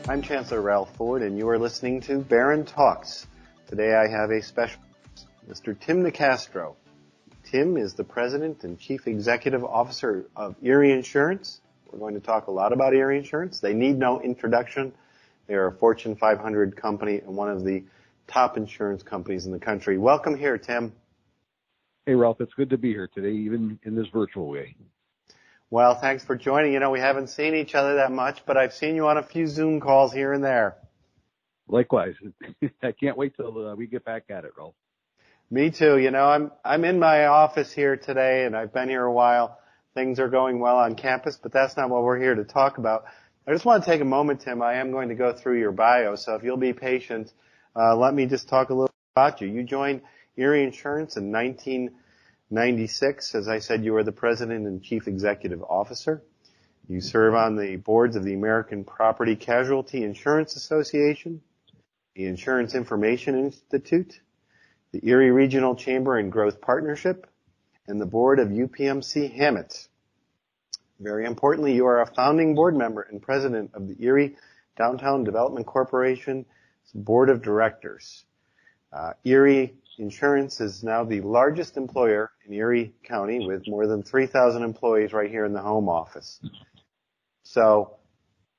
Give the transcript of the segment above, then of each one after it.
I'm Chancellor Ralph Ford, and you are listening to Barron Talks. Today I have a special guest, Mr. Tim Nicastro. Tim is the President and Chief Executive Officer of Erie Insurance. We're going to talk a lot about Erie Insurance. They need no introduction. They are a Fortune 500 company and one of the top insurance companies in the country. Welcome here, Tim. Hey, Ralph. It's good to be here today, even in this virtual way. Well, thanks for joining. You know, we haven't seen each other that much, but I've seen you on a few Zoom calls here and there. Likewise. I can't wait till we get back at it, Ralph. Me too. You know, I'm in my office here today, and I've been here a while. Things are going well on campus, but that's not what we're here to talk about. I just want to take a moment, Tim. I am going to go through your bio, so if you'll be patient, let me just talk a little about you. You joined Erie Insurance in 1996. As I said, you were the President and Chief Executive Officer. You serve on the boards of the American Property Casualty Insurance Association, the Insurance Information Institute, the Erie Regional Chamber and Growth Partnership, and the board of UPMC Hammett. Very importantly, you are a founding board member and president of the Erie Downtown Development Corporation's Board of Directors. Erie Insurance is now the largest employer in Erie County with more than 3,000 employees right here in the home office. So,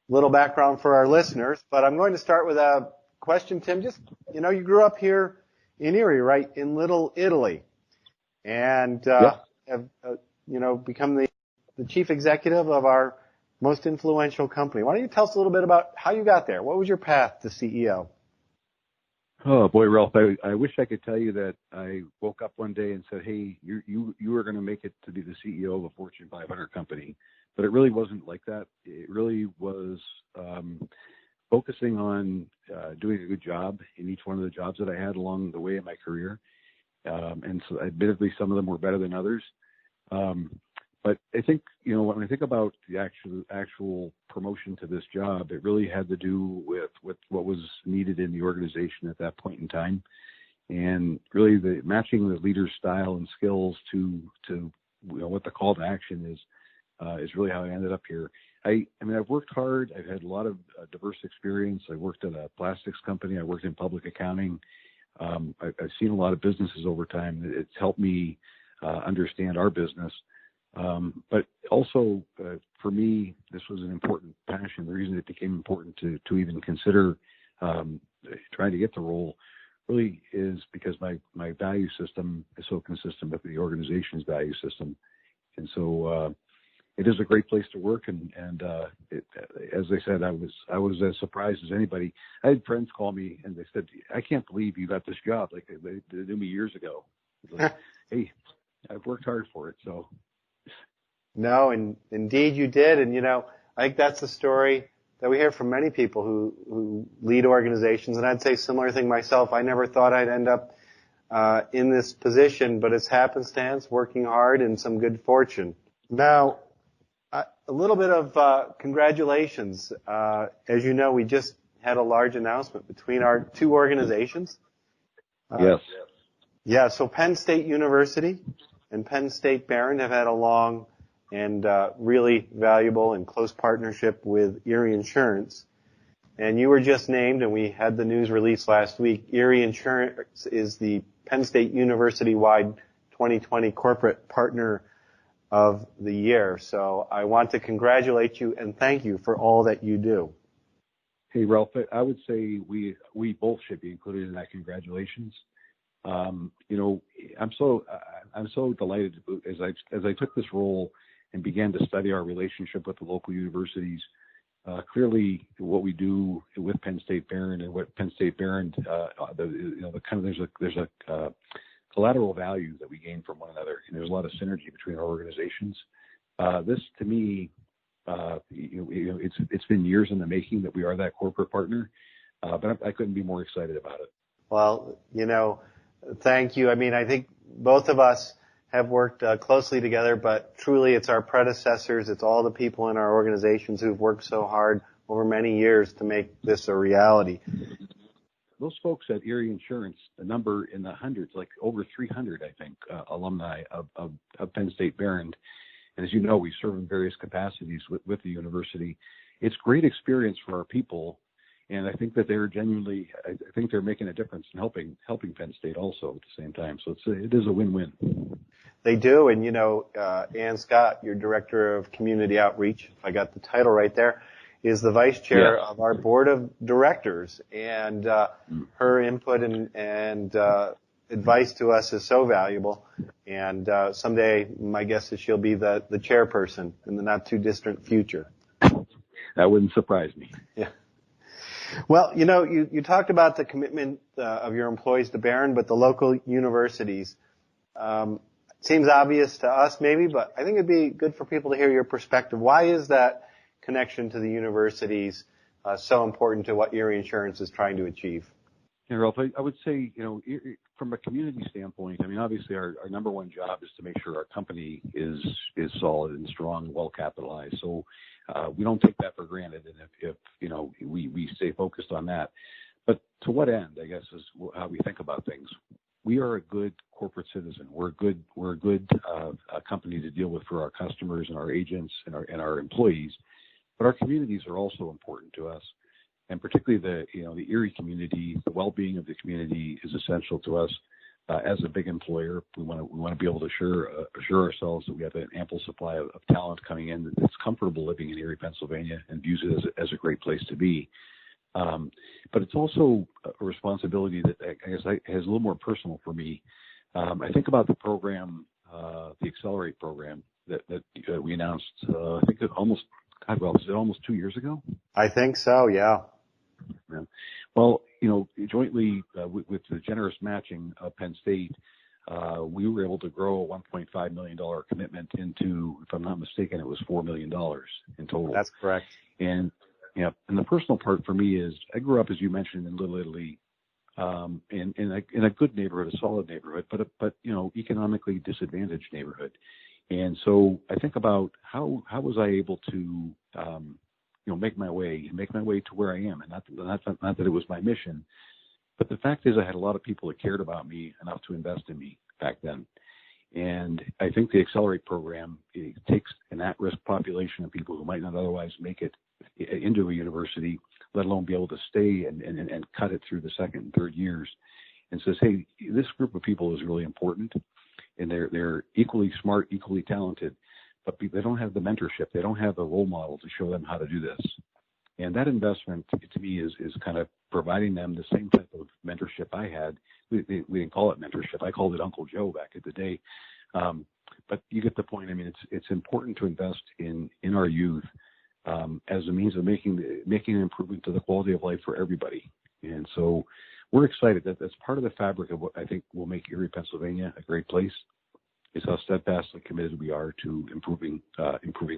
little background for our listeners, but I'm going to start with a question, Tim. Just, you know, you grew up here in Erie, right, in Little Italy, and have, become the chief executive of our most influential company. Why don't you tell us a little bit about how you got there? What was your path to CEO? Oh boy, Ralph, I wish I could tell you that I woke up one day and said, hey, you are going to make it to be the CEO of a Fortune 500 company. But it really wasn't like that. It really was focusing on doing a good job in each one of the jobs that I had along the way in my career. And so admittedly, some of them were better than others. But I think, you know, when I think about the actual promotion to this job, it really had to do with what was needed in the organization at that point in time. And really matching the leader's style and skills to what the call to action is really how I ended up here. I mean, I've worked hard. I've had a lot of diverse experience. I worked at a plastics company. I worked in public accounting. I've seen a lot of businesses over time. It's helped me understand our business. But also, for me, this was an important passion. The reason it became important to even consider trying to get the role really is because my value system is so consistent with the organization's value system. And so it is a great place to work. And as I said, I was as surprised as anybody. I had friends call me and they said, I can't believe you got this job. Like they knew me years ago. Like, hey, I've worked hard for it. So. No, and indeed you did. And, you know, I think that's the story that we hear from many people who lead organizations. And I'd say a similar thing myself. I never thought I'd end up in this position, but it's happenstance, working hard, and some good fortune. Now, a little bit of congratulations. As you know, we just had a large announcement between our two organizations. Yes. Yeah, so Penn State University and Penn State Barron have had a long and really valuable and close partnership with Erie Insurance. And you were just named, and we had the news release last week, Erie Insurance is the Penn State University-wide 2020 Corporate Partner of the Year. So I want to congratulate you and thank you for all that you do. Hey, Ralph, I would say we both should be included in that congratulations. You know, I'm so delighted as I took this role and began to study our relationship with the local universities. Clearly, what we do with Penn State Barron and what Penn State Barron, there's a collateral value that we gain from one another, and there's a lot of synergy between our organizations. This, to me, it's been years in the making that we are that corporate partner, but I couldn't be more excited about it. Well, you know, thank you. I mean, I think both of us have worked closely together, but truly it's our predecessors, it's all the people in our organizations who've worked so hard over many years to make this a reality. Those folks at Erie Insurance, the number in the hundreds, like over 300, I think, alumni of Penn State Barron. And as you know, we serve in various capacities with the university. It's great experience for our people And I think that they're genuinely, I think they're making a difference in helping Penn State also at the same time. So it is a win-win. They do, and Ann Scott, your director of community outreach, if I got the title right there, is the vice chair of our board of directors, and her input and advice to us is so valuable. And someday, my guess is she'll be the chairperson in the not too distant future. That wouldn't surprise me. Yeah. Well, you talked about the commitment of your employees to Barron, but the local universities. Seems obvious to us maybe, but I think it'd be good for people to hear your perspective. Why is that connection to the universities so important to what Erie Insurance is trying to achieve? Yeah, Ralph, I would say, from a community standpoint, I mean, obviously our number one job is to make sure our company is solid and strong, well capitalized. So we don't take that for granted, and if we stay focused on that. But to what end, I guess, is how we think about things. We are a good corporate citizen. We're a good company to deal with for our customers and our agents and our employees. But our communities are also important to us, and particularly the Erie community. The well-being of the community is essential to us. As a big employer, we want to be able to assure ourselves that we have an ample supply of talent coming in that's comfortable living in Erie, Pennsylvania, and views it as a great place to be. But it's also a responsibility that I guess has a little more personal for me. I think about the program, the Accelerate program that we announced. I think was it almost 2 years ago? I think so. Yeah. Well, jointly with the generous matching of Penn State, we were able to grow a $1.5 million commitment into, if I'm not mistaken, it was $4 million in total. That's correct. And the personal part for me is I grew up, as you mentioned, in Little Italy, in a good neighborhood, a solid neighborhood, but economically disadvantaged neighborhood. And so I think about how was I able to make my way to where I am, and not that it was my mission, but the fact is I had a lot of people that cared about me enough to invest in me back then. And I think the Accelerate program, it takes an at-risk population of people who might not otherwise make it into a university, let alone be able to stay and cut it through the second and third years, and says, hey, this group of people is really important, and they're equally smart, equally talented, but they don't have the mentorship. They don't have a role model to show them how to do this. And that investment, to me, is kind of providing them the same type of mentorship I had. We didn't call it mentorship. I called it Uncle Joe back in the day. But you get the point. I mean, it's important to invest in our youth as a means of making an improvement to the quality of life for everybody. And so we're excited that that's part of the fabric of what I think will make Erie, Pennsylvania a great place, is how steadfastly committed we are to improving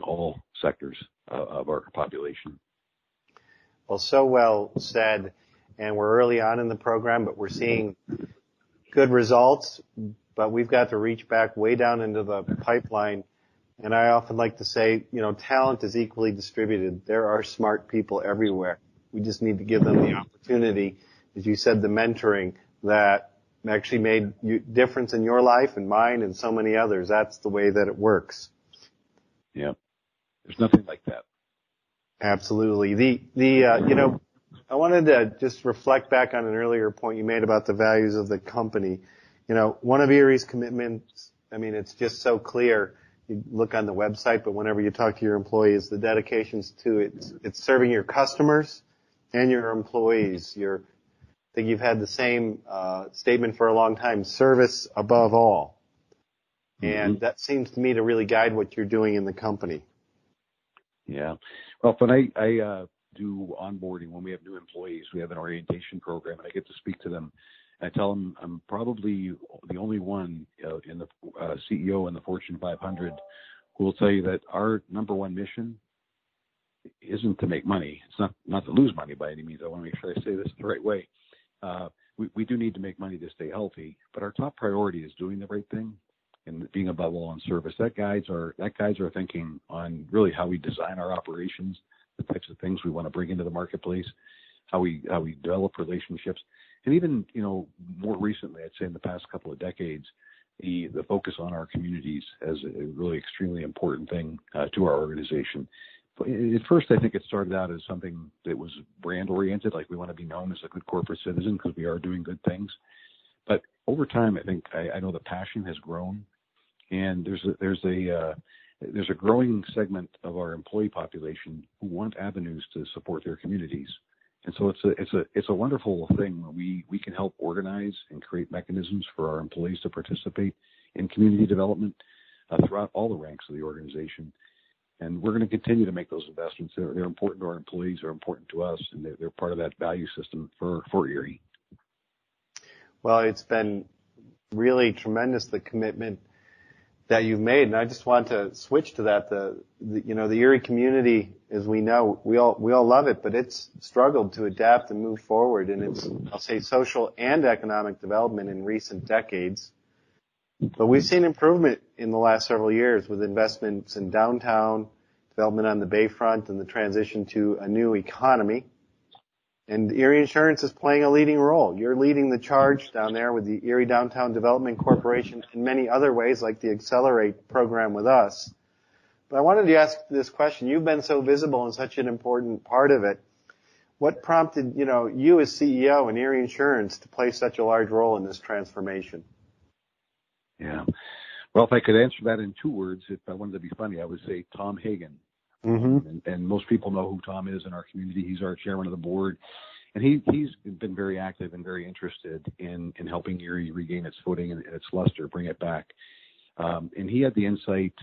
all sectors of our population. Well, so well said. And we're early on in the program, but we're seeing good results. But we've got to reach back way down into the pipeline. And I often like to say, talent is equally distributed. There are smart people everywhere. We just need to give them the opportunity, as you said, the mentoring that actually made a difference in your life and mine and so many others. That's the way that it works. Yeah. There's nothing like that. Absolutely. I wanted to just reflect back on an earlier point you made about the values of the company. One of Erie's commitments, I mean, it's just so clear. You look on the website, but whenever you talk to your employees, the dedications to it's serving your customers and your employees. I think you've had the same statement for a long time: service above all. And that seems to me to really guide what you're doing in the company. Yeah. Well, when I do onboarding, when we have new employees, we have an orientation program, and I get to speak to them. I tell them I'm probably the only one in the CEO in the Fortune 500 who will tell you that our number one mission isn't to make money. It's not to lose money by any means. I want to make sure I say this the right way. We do need to make money to stay healthy, but our top priority is doing the right thing and being above all in service. That guides our thinking on really how we design our operations, the types of things we want to bring into the marketplace, how we develop relationships. And even, more recently, I'd say in the past couple of decades, the focus on our communities as a really extremely important thing to our organization. at first, I think it started out as something that was brand oriented, like we want to be known as a good corporate citizen because we are doing good things. But over time, I think I know the passion has grown, and there's a growing segment of our employee population who want avenues to support their communities. And so it's a wonderful thing when we can help organize and create mechanisms for our employees to participate in community development throughout all the ranks of the organization. And we're going to continue to make those investments. They're important to our employees, they're important to us, and they're part of that value system for Erie. Well, it's been really tremendous, the commitment that you've made, and I just want to switch to that. The Erie community, as we know, we all love it, but it's struggled to adapt and move forward in its, I'll say, social and economic development in recent decades. But we've seen improvement in the last several years with investments in downtown, development on the Bayfront, and the transition to a new economy. And Erie Insurance is playing a leading role. You're leading the charge down there with the Erie Downtown Development Corporation in many other ways, like the Accelerate program with us. But I wanted to ask this question. You've been so visible and such an important part of it. What prompted, you as CEO and Erie Insurance to play such a large role in this transformation? Yeah. Well, if I could answer that in 2 words, if I wanted to be funny, I would say Tom Hagen. Mm-hmm. And most people know who Tom is in our community. He's our chairman of the board, and he's been very active and very interested in helping Erie regain its footing and its luster, bring it back. And he had the insight,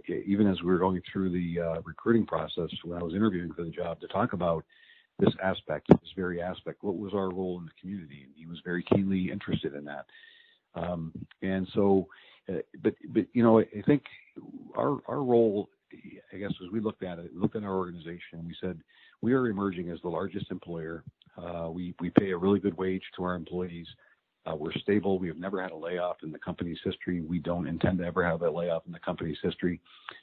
even as we were going through the recruiting process when I was interviewing for the job, to talk about this very aspect. What was our role in the community? And he was very keenly interested in that. And so, but I think our role, I guess, as we looked at our organization, we said we are emerging as the largest employer. We pay a really good wage to our employees. We're stable. We have never had a layoff in the company's history. We don't intend to ever have a layoff in the company's history.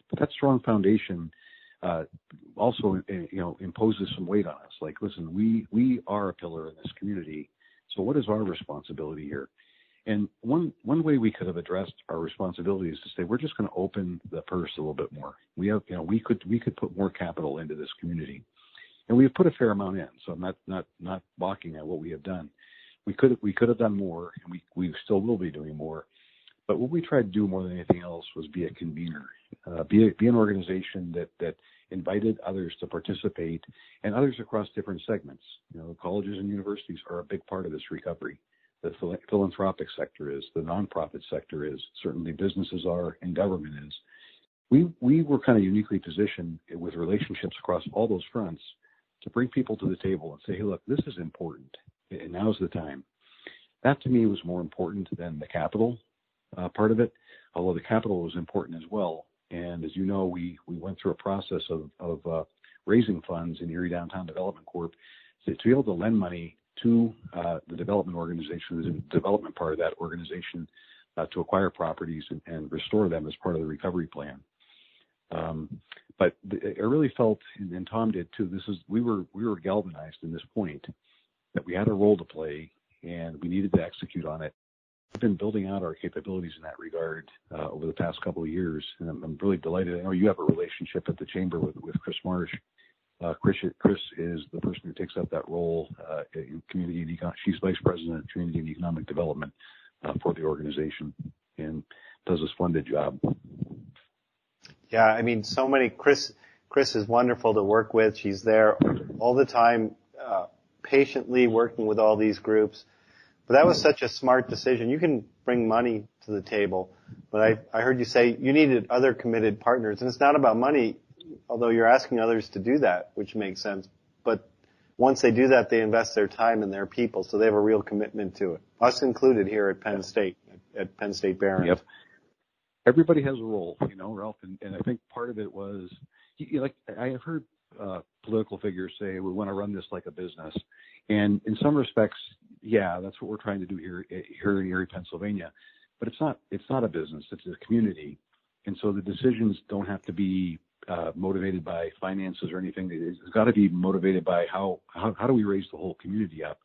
But that strong foundation also, imposes some weight on us. Like, listen, we are a pillar in this community. So what is our responsibility here? And one way we could have addressed our responsibility is to say we're just going to open the purse a little bit more. We have, we could put more capital into this community, and we have put a fair amount in. So I'm not balking at what we have done. We could have done more, and we still will be doing more. But what we tried to do more than anything else was be a convener, be an organization that invited others to participate, and others across different segments. Colleges and universities are a big part of this recovery. The philanthropic sector is, the nonprofit sector is, certainly businesses are, and government is. We were kind of uniquely positioned with relationships across all those fronts to bring people to the table and say, hey, look, this is important, and now's the time. That to me was more important than the capital part of it, although the capital was important as well. And as you know, we went through a process of raising funds in Erie Downtown Development Corp. to be able to lend money to the development organization, the development part of that organization, to acquire properties and restore them as part of the recovery plan. But I really felt, and Tom did too, we were galvanized in this point that we had a role to play and we needed to execute on it. We've been building out our capabilities in that regard over the past couple of years, and I'm really delighted. I know you have a relationship at the Chamber with Chris Marsh. Chris is the person who takes up that role in community and she's vice president of community and economic development for the organization, and does a splendid job. Yeah, I mean, so many. Chris is wonderful to work with. She's there all the time, patiently working with all these groups. But that was such a smart decision. You can bring money to the table, but I heard you say you needed other committed partners, and it's not about money, although you're asking others to do that, which makes sense. But once they do that, they invest their time and their people, so they have a real commitment to it. Us included here at Penn State, at Penn State Barron. Yep. Everybody has a role, Ralph, and I think part of it was, like I have heard political figures say we want to run this like a business, and in some respects, yeah, that's what we're trying to do here in Erie, Pennsylvania. But it's not a business; it's a community, and so the decisions don't have to be motivated by finances or anything. It's got to be motivated by how do we raise the whole community up,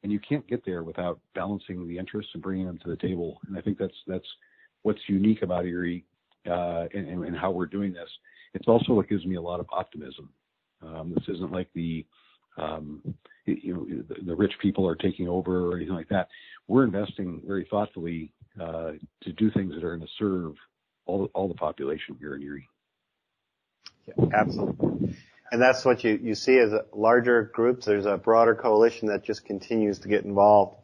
and you can't get there without balancing the interests and bringing them to the table. And I think that's what's unique about Erie and how we're doing this. it's also what gives me a lot of optimism. This isn't like the rich people are taking over or anything like that. We're investing very thoughtfully to do things that are going to serve all the population here in Erie. Yeah, absolutely. And that's what you see as larger groups. There's a broader coalition that just continues to get involved.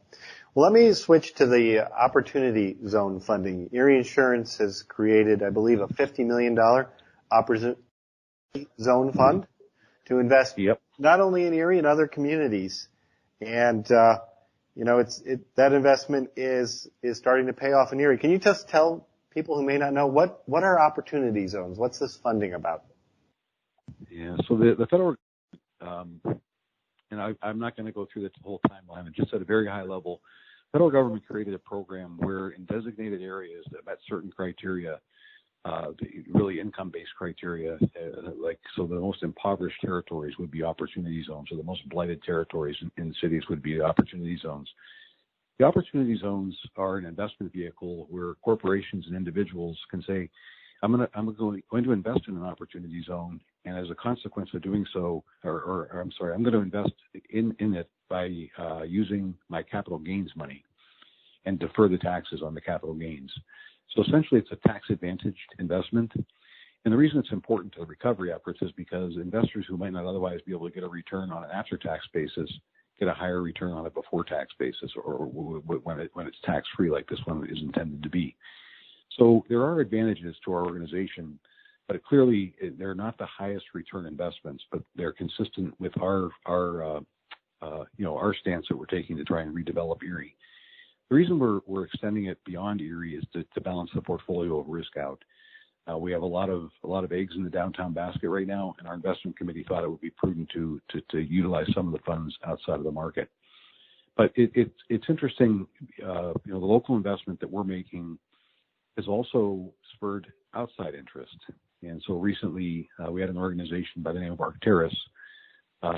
Well, let me switch to the Opportunity Zone funding. Erie Insurance has created, I believe, a $50 million Opportunity Zone fund to invest not only in Erie and other communities. And, that investment is starting to pay off in Erie. Can you just tell people who may not know what are Opportunity Zones? What's this funding about? Yeah, so the federal, and I'm not going to go through the whole timeline, but just at a very high level, federal government created a program where in designated areas that met certain criteria, really income-based criteria, so the most impoverished territories would be opportunity zones, or the most blighted territories in cities would be opportunity zones. The opportunity zones are an investment vehicle where corporations and individuals can say, I'm going to invest in an opportunity zone, and as a consequence of doing so, I'm going to invest in it by using my capital gains money and defer the taxes on the capital gains. So essentially, it's a tax-advantaged investment. And the reason it's important to the recovery efforts is because investors who might not otherwise be able to get a return on an after-tax basis get a higher return on a before-tax basis, or when it's tax-free like this one is intended to be. So there are advantages to our organization, but clearly they're not the highest return investments, but they're consistent with our stance that we're taking to try and redevelop Erie. The reason we're extending it beyond Erie is to balance the portfolio of risk out. We have a lot of eggs in the downtown basket right now, and our investment committee thought it would be prudent to utilize some of the funds outside of the market. But it's interesting, the local investment that we're making has also spurred outside interest. And so recently we had an organization by the name of Arcturus,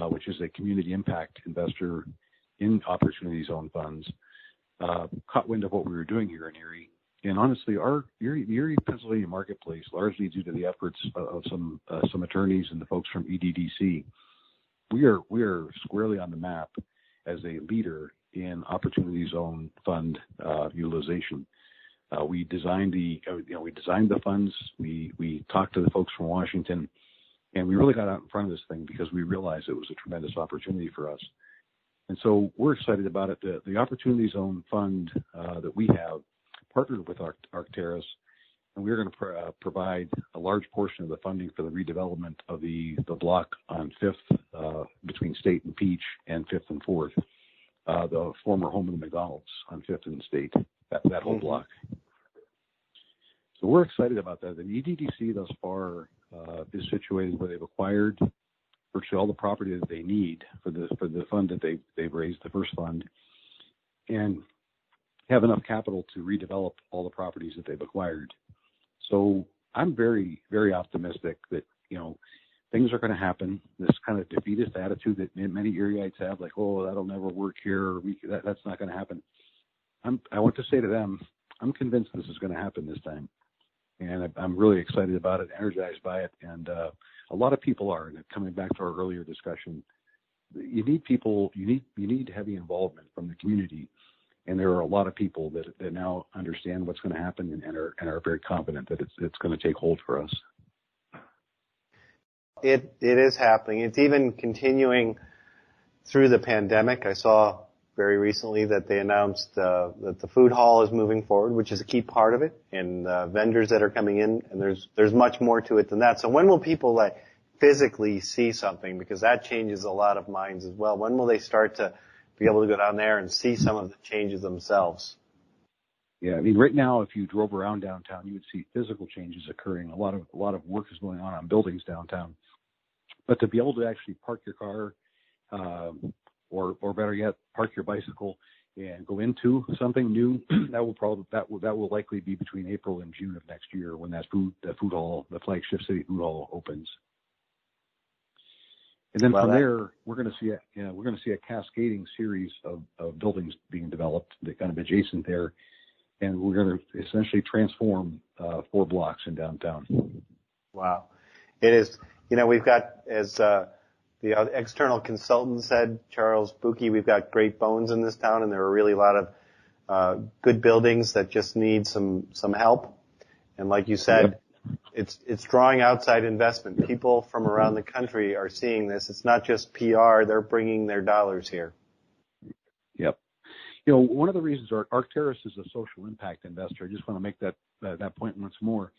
which is a community impact investor in Opportunity Zone funds, caught wind of what we were doing here in Erie. And honestly, the Erie, Pennsylvania marketplace, largely due to the efforts of some attorneys and the folks from EDDC, we are squarely on the map as a leader in Opportunity Zone fund utilization. We designed the funds. We talked to the folks from Washington, and we really got out in front of this thing because we realized it was a tremendous opportunity for us. And so we're excited about it. The Opportunity Zone fund that we have partnered with Arcturus, and we're going to provide a large portion of the funding for the redevelopment of the block on 5th, between State and Peach, and 5th and 4th, the former home of the McDonald's on 5th and State, that whole block. So we're excited about that. The EDDC thus far is situated where they've acquired virtually all the property that they need for the fund that they've raised, the first fund, and have enough capital to redevelop all the properties that they've acquired. So I'm very, very optimistic that, things are going to happen. This kind of defeatist attitude that many Erieites have, like, oh, that'll never work here, or that's not going to happen. I want to say to them, I'm convinced this is going to happen this time. And I'm really excited about it, energized by it. And a lot of people are. And coming back to our earlier discussion, you need people, you need heavy involvement from the community. And there are a lot of people that now understand what's going to happen and are very confident that it's going to take hold for us. It is happening. It's even continuing through the pandemic. I saw very recently that they announced that the food hall is moving forward, which is a key part of it, and vendors that are coming in, and there's much more to it than that. So when will people physically see something? Because that changes a lot of minds as well. When will they start to be able to go down there and see some of the changes themselves? Yeah, I mean, right now, if you drove around downtown, you would see physical changes occurring. A lot of work is going on buildings downtown. But to be able to actually park your car, or better yet, park your bicycle and go into something new, that will likely be between April and June of next year when that food hall, the flagship city food hall, opens. And then from there, we're going to see a cascading series of buildings being developed that kind of adjacent there, and we're going to essentially transform 4 blocks in downtown. Wow. It is, we've got, as the external consultant said, Charles Buki, we've got great bones in this town, and there are really a lot of good buildings that just need some help. And like you said, it's drawing outside investment. People from around the country are seeing this. It's not just PR; they're bringing their dollars here. Yep. One of the reasons Arcturus is a social impact investor. I just want to make that point once more.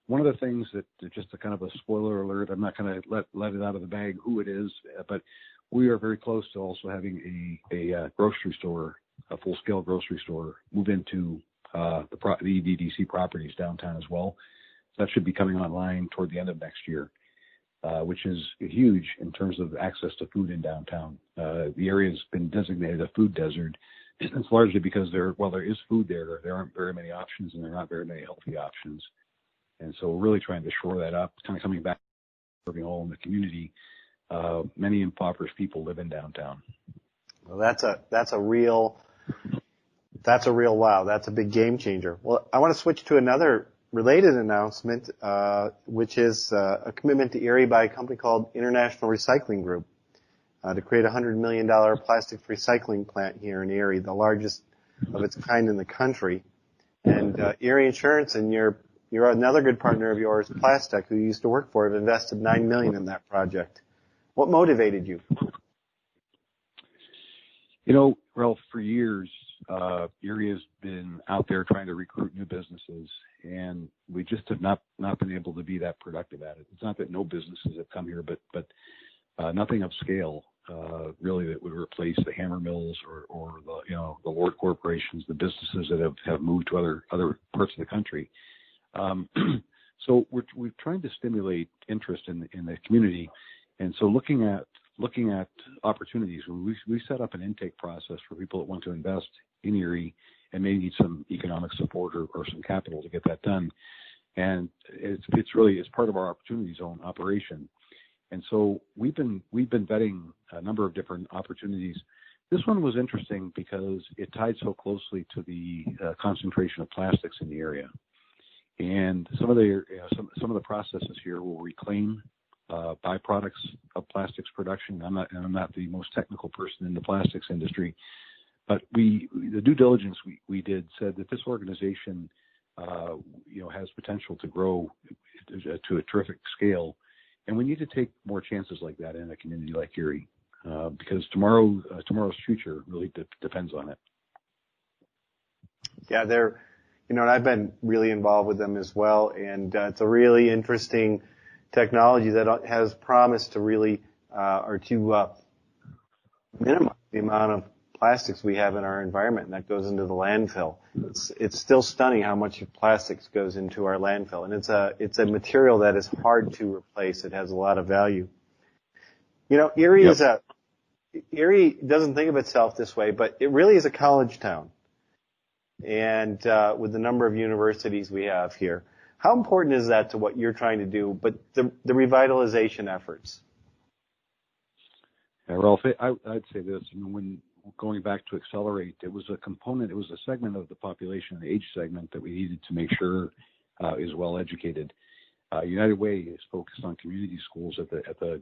One of the things that, just a kind of a spoiler alert, I'm not going to let it out of the bag who it is, but we are very close to also having a grocery store, a full-scale grocery store, move into the EDDC properties downtown as well. So that should be coming online toward the end of next year, which is huge in terms of access to food in downtown. The area has been designated a food desert. It's largely because there is food there aren't very many options, and there are not very many healthy options. And so we're really trying to shore that up, kind of coming back, serving all in the community. Many impoverished people live in downtown. Well, that's a real wow. That's a big game changer. Well, I want to switch to another related announcement, which is a commitment to Erie by a company called International Recycling Group to create a $100 million plastics recycling plant here in Erie, the largest of its kind in the country. And Erie Insurance and you're another good partner of yours, Plastec, who you used to work for, have invested $9 million in that project. What motivated you? Ralph, for years, Erie has been out there trying to recruit new businesses, and we just have not been able to be that productive at it. It's not that no businesses have come here, but nothing of scale, really, that would replace the Hammer Mills or the Lord corporations, the businesses that have moved to other parts of the country. So we're trying to stimulate interest in the community, and so looking at opportunities. We set up an intake process for people that want to invest in Erie and may need some economic support or some capital to get that done. And it's part of our opportunity zone operation. And so we've been vetting a number of different opportunities. This one was interesting because it tied so closely to the concentration of plastics in the area. And some of the processes here will reclaim byproducts of plastics production. I'm not the most technical person in the plastics industry, but the due diligence we did said that this organization has potential to grow to a terrific scale, and we need to take more chances like that in a community like Erie, because tomorrow's future really depends on it. Yeah, and I've been really involved with them as well, and it's a really interesting technology that has promised to really minimize the amount of plastics we have in our environment, and that goes into the landfill. It's still stunning how much plastics goes into our landfill, and it's a material that is hard to replace. It has a lot of value. Erie Erie doesn't think of itself this way, but it really is a college town. And with the number of universities we have here, how important is that to what you're trying to do, but the revitalization efforts? Yeah, Ralph, I'd say this. When going back to Accelerate, it was a segment of the population, the age segment, that we needed to make sure is well educated. United Way is focused on community schools at the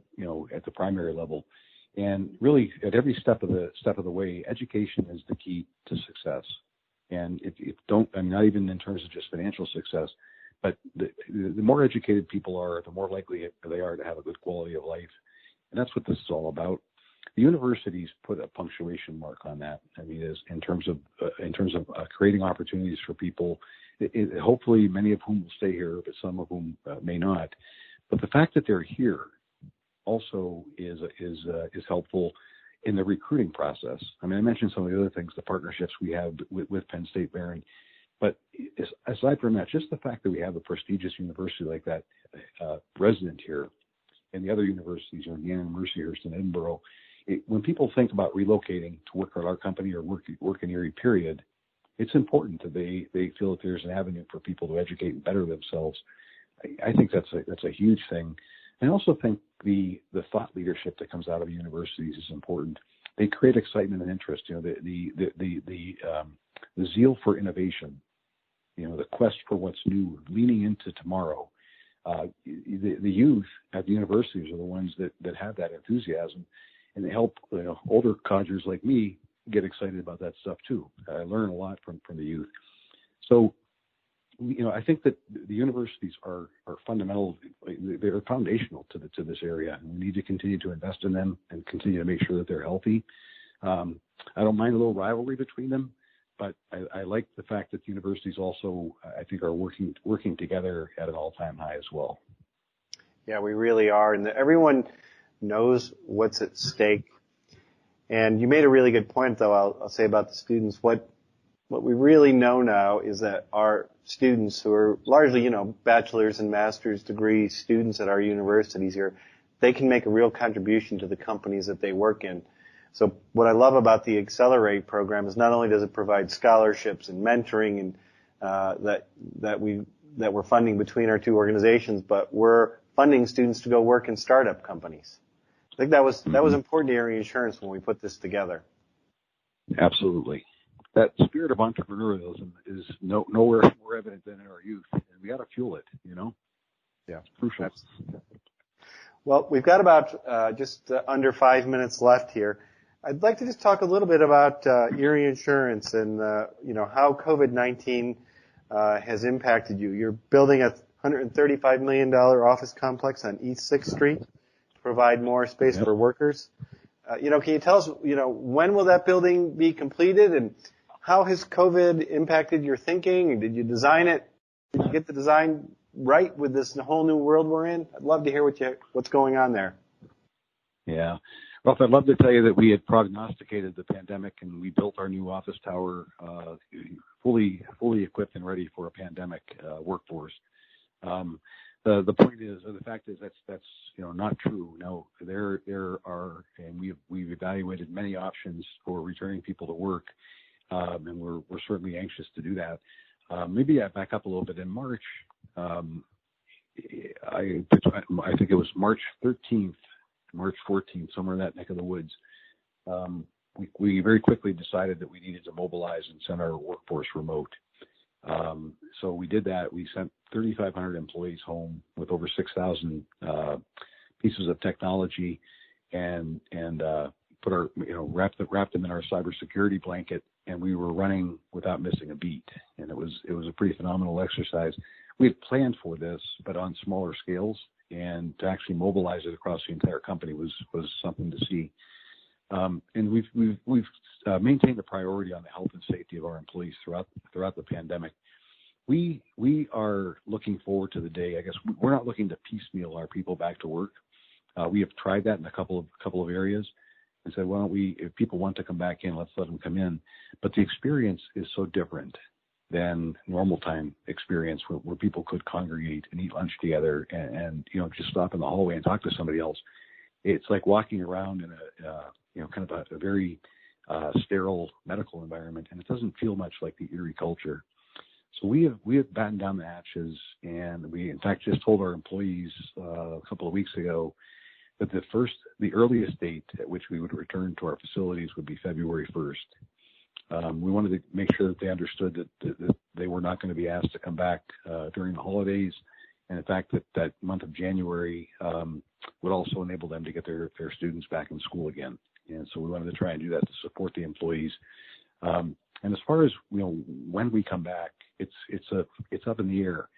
primary level, and really at every step of the way, education is the key to success. And not even in terms of just financial success, but the more educated people are, the more likely they are to have a good quality of life. And that's what this is all about. The universities put a punctuation mark on that. I mean, in terms of creating opportunities for people, hopefully many of whom will stay here, but some of whom may not. But the fact that they're here also is helpful in the recruiting process. I mean, I mentioned some of the other things, the partnerships we have with Penn State Behrend. But aside from that, just the fact that we have a prestigious university like that resident here, and the other universities, Indiana and Mercyhurst and Edinboro, when people think about relocating to work at our company or work in Erie, period, it's important that they feel that there's an avenue for people to educate and better themselves. I think that's a huge thing. I also think the thought leadership that comes out of universities is important. They create excitement and interest. The zeal for innovation, the quest for what's new, leaning into tomorrow. the youth at the universities are the ones that have that enthusiasm, and they help older codgers like me get excited about that stuff too. I learn a lot from the youth. So, I think that the universities are fundamental. They're foundational to this area, and we need to continue to invest in them and continue to make sure that they're healthy. I don't mind a little rivalry between them, but I like the fact that the universities also, I think, are working together at an all-time high as well. Yeah, we really are, and everyone knows what's at stake. And you made a really good point, though. I'll say about the students. What we really know now is that our students, who are largely, bachelor's and master's degree students at our universities here, they can make a real contribution to the companies that they work in. So what I love about the Accelerate program is not only does it provide scholarships and mentoring and that we're funding between our two organizations, but we're funding students to go work in startup companies. I think that was important to Erie Insurance when we put this together. Absolutely. That spirit of entrepreneurialism is nowhere more evident than in our youth, and we got to fuel it. Yeah, it's crucial. Well, we've got about just under 5 minutes left here. I'd like to just talk a little bit about Erie Insurance and how COVID-19 has impacted you. You're building a $135 million office complex on East 6th Street to provide more space for workers. Can you tell us, when will that building be completed, and how has COVID impacted your thinking? Did you design it? Did you get the design right with this whole new world we're in? I'd love to hear what's going on there. Yeah. Ralph, I'd love to tell you that we had prognosticated the pandemic, and we built our new office tower fully equipped and ready for a pandemic workforce. The point is, or the fact is, that's not true. No, there are, and we've evaluated many options for returning people to work, and we're certainly anxious to do that. Maybe I back up a little bit. In March, I think it was March 13th, March 14th, somewhere in that neck of the woods. We very quickly decided that we needed to mobilize and send our workforce remote. So we did that. We sent 3,500 employees home with over 6,000 pieces of technology, and put our wrapped them in our cybersecurity blanket, and we were running without missing a beat. And it was a pretty phenomenal exercise. We had planned for this, but on smaller scales, and to actually mobilize it across the entire company was something to see. And we've maintained a priority on the health and safety of our employees throughout the pandemic. We are looking forward to the day. I guess we're not looking to piecemeal our people back to work. We have tried that in a couple of areas, and said, why don't we, if people want to come back in, let's let them come in. But the experience is so different than normal time experience where people could congregate and eat lunch together and just stop in the hallway and talk to somebody else. It's like walking around in a kind of a very sterile medical environment, and it doesn't feel much like the Erie culture. So we have battened down the hatches, and we in fact just told our employees a couple of weeks ago that the earliest date at which we would return to our facilities would be February 1st. We wanted to make sure that they understood that they were not going to be asked to come back during the holidays, and in fact that month of January would also enable them to get their students back in school again. And so we wanted to try and do that to support the employees. And as far as when we come back, it's up in the air.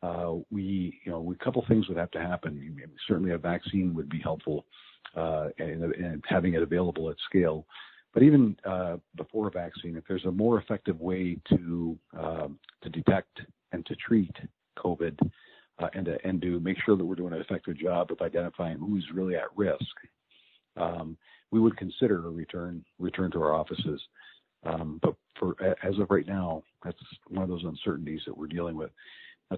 A couple things would have to happen. Certainly a vaccine would be helpful, and having it available at scale. But even before a vaccine, if there's a more effective way to detect and to treat COVID, and to make sure that we're doing an effective job of identifying who's really at risk, we would consider a return to our offices. But as of right now, that's one of those uncertainties that we're dealing with.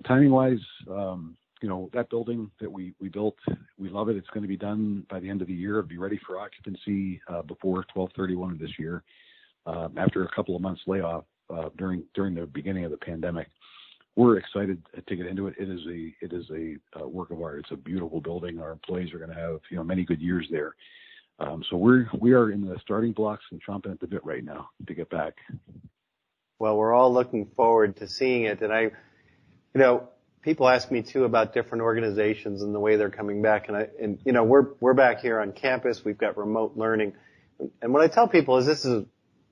Timing-wise, that building that we built, we love it. It's going to be done by the end of the year. It'll be ready for occupancy before 12/31 of this year, after a couple of months layoff during the beginning of the pandemic. We're excited to get into it. It is a work of art. It's a beautiful building. Our employees are going to have many good years there. So we are in the starting blocks and chomping at the bit right now to get back. Well, we're all looking forward to seeing it, and people ask me too about different organizations and the way they're coming back. And you know, we're back here on campus. We've got remote learning. And what I tell people is this is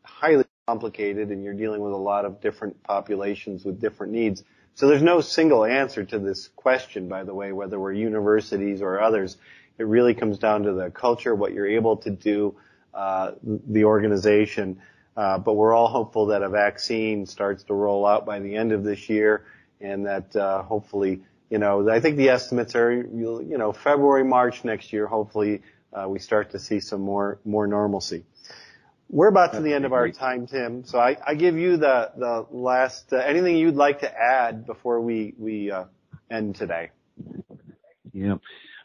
highly complicated and you're dealing with a lot of different populations with different needs. So there's no single answer to this question, by the way, whether we're universities or others. It really comes down to the culture, what you're able to do, the organization. But we're all hopeful that a vaccine starts to roll out by the end of this year and that, hopefully, you know, I think the estimates are, you know, February, March next year, hopefully, we start to see some more normalcy. We're about to the end of our time, Tim. So I give you the last, anything you'd like to add before we end today. Yeah.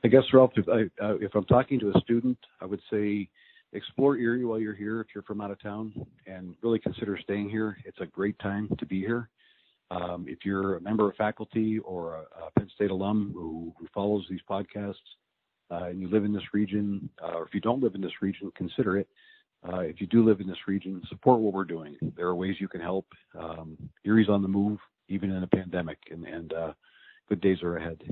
I guess, Ralph, if I'm talking to a student, I would say explore Erie while you're here if you're from out of town and really consider staying here. It's a great time to be here. If you're a member of faculty or a Penn State alum who follows these podcasts and you live in this region, or if you don't live in this region, consider it. If you do live in this region, support what we're doing. There are ways you can help. Erie's on the move, even in a pandemic, and good days are ahead.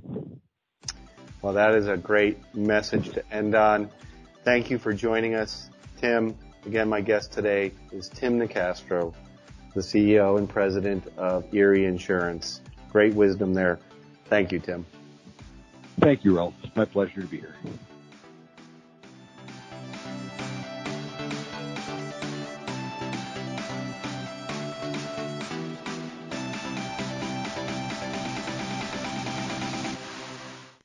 Well, that is a great message to end on. Thank you for joining us, Tim. Again, my guest today is Tim Nicastro, the CEO and president of Erie Insurance. Great wisdom there. Thank you, Tim. Thank you, Ralph. It's my pleasure to be here.